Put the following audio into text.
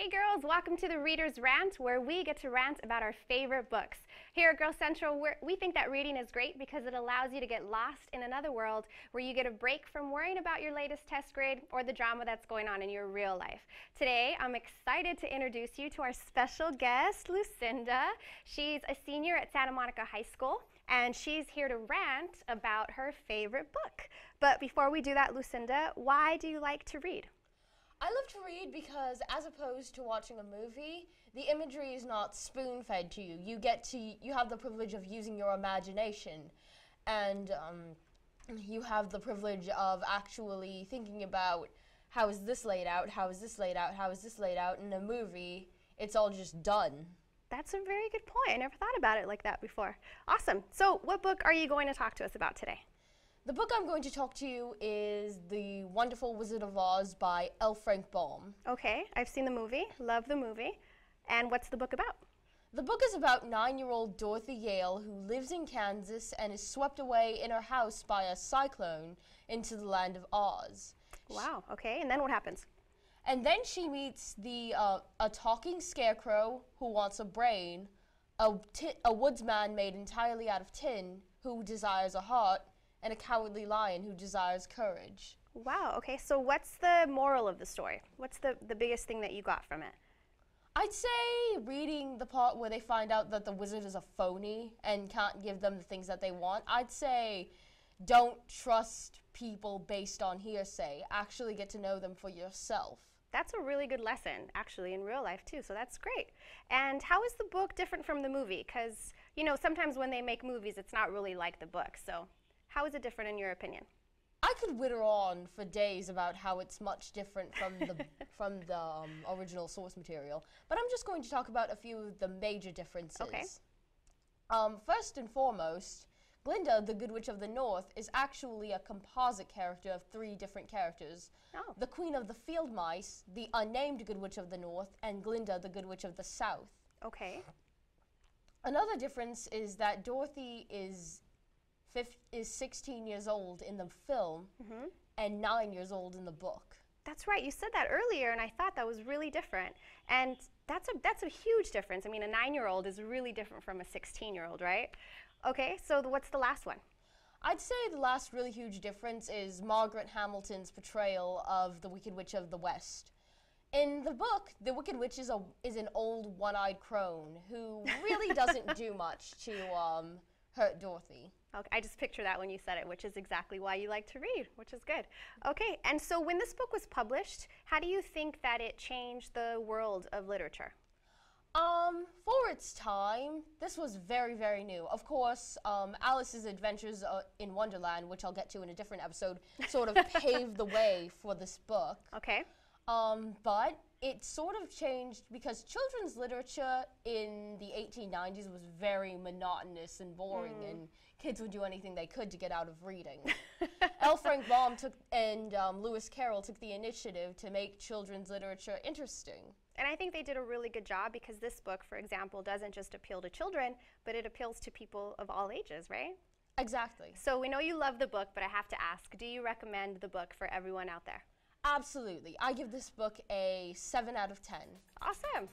Hey girls, welcome to the Reader's Rant, where we get to rant about our favorite books. Here at Girl Central, we think that reading is great because it allows you to get lost in another world where you get a break from worrying about your latest test grade or the drama that's going on in your real life. Today, I'm excited to introduce you to our special guest, Lucinda. She's a senior at Santa Monica High School, and she's here to rant about her favorite book. But before we do that, Lucinda, why do you like to read? I love to read because, as opposed to watching a movie, the imagery is not spoon-fed to you. You have the privilege of using your imagination, and you have the privilege of actually thinking about how is this laid out, how is this laid out, how is this laid out. In a movie, it's all just done. That's a very good point. I never thought about it like that before. Awesome. So what book are you going to talk to us about today? The book I'm going to talk to you is The Wonderful Wizard of Oz by L. Frank Baum. Okay, I've seen the movie, love the movie. And what's the book about? The book is about 9-year-old Dorothy Yale, who lives in Kansas and is swept away in her house by a cyclone into the land of Oz. Wow, okay, and then what happens? And then she meets a talking scarecrow who wants a brain, a woodsman made entirely out of tin who desires a heart, and a cowardly lion who desires courage. Wow, okay, so what's the moral of the story? What's the biggest thing that you got from it? I'd say reading the part where they find out that the wizard is a phony and can't give them the things that they want, I'd say don't trust people based on hearsay. Actually get to know them for yourself. That's a really good lesson, actually, in real life, too, so that's great. And how is the book different from the movie? Because, you know, sometimes when they make movies, it's not really like the book, so how is it different in your opinion? I could witter on for days about how it's much different from the original source material, but I'm just going to talk about a few of the major differences. Okay. First and foremost, Glinda, the Good Witch of the North, is actually a composite character of 3 different characters. Oh. The Queen of the Field Mice, the unnamed Good Witch of the North, and Glinda, the Good Witch of the South. Okay. Another difference is that Dorothy is 16 years old in the film and 9 years old in the book. That's right. You said that earlier, and I thought that was really different. And that's a huge difference. I mean, a 9-year-old is really different from a 16-year-old, right? Okay, so what's the last one? I'd say the last really huge difference is Margaret Hamilton's portrayal of the Wicked Witch of the West. In the book, the Wicked Witch is an old one-eyed crone who really doesn't do much to hurt Dorothy. Okay, I just picture that when you said it, which is exactly why you like to read, which is good. Okay, and so when this book was published, how do you think that it changed the world of literature? For its time, this was very, very new. Of course, Alice's Adventures in Wonderland, which I'll get to in a different episode, sort of paved the way for this book. Okay. But it sort of changed because children's literature in the 1890s was very monotonous and boring, and kids would do anything they could to get out of reading. L. Frank Baum and Lewis Carroll took the initiative to make children's literature interesting. And I think they did a really good job because this book, for example, doesn't just appeal to children, but it appeals to people of all ages, right? Exactly. So we know you love the book, but I have to ask, do you recommend the book for everyone out there? Absolutely. I give this book a 7 out of 10. Awesome.